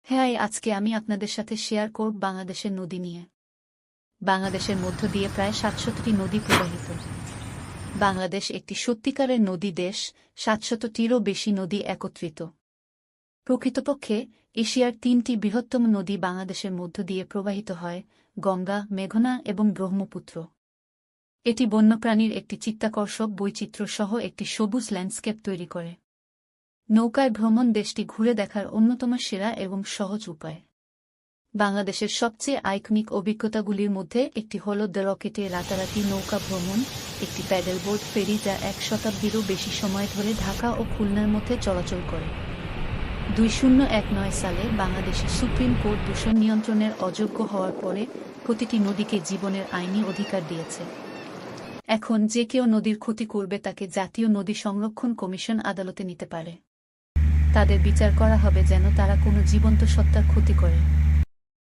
হ্যাঁ, আজকে আমি আপনাদের সাথে শেয়ার করব বাংলাদেশের নদী নিয়ে। বাংলাদেশের মধ্য দিয়ে প্রায় ৭০০টি নদী প্রবাহিত। বাংলাদেশ একটি সত্যিকারের নদী দেশ, ৭০০টিরও বেশি নদী একত্রিত। প্রকৃতপক্ষে এশিয়ার ৩টি বৃহত্তম নদী বাংলাদেশের মধ্য দিয়ে প্রবাহিত হয়, গঙ্গা, মেঘনা এবং ব্রহ্মপুত্র। এটি বন্যপ্রাণীর একটি চিত্তাকর্ষক বৈচিত্র্য সহ একটি সবুজ ল্যান্ডস্কেপ তৈরি করে। নৌকায় ভ্রমণ দেশটি ঘুরে দেখার অন্যতম সেরা এবং সহজ উপায়। বাংলাদেশের সবচেয়ে আইকনিক অভিজ্ঞতাগুলির মধ্যে একটি হল দ্য রকেটে রাতারাতি নৌকা ভ্রমণ, একটি প্যাডেলবোট ফেরি যা ১ শতাব্দীরও বেশি সময় ধরে ঢাকা ও খুলনার মধ্যে চলাচল করে। ২০১৯ সালে বাংলাদেশের সুপ্রিম কোর্ট দূষণ নিয়ন্ত্রণের অযোগ্য হওয়ার পরে প্রতিটি নদীকে জীবনের আইনি অধিকার দিয়েছে। এখন যে কেউ নদীর ক্ষতি করবে তাকে জাতীয় নদী সংরক্ষণ কমিশন আদালতে নিতে পারে। তাদের বিচার করা হবে যেন তারা কোনো জীবন্ত সত্তার ক্ষতি করে।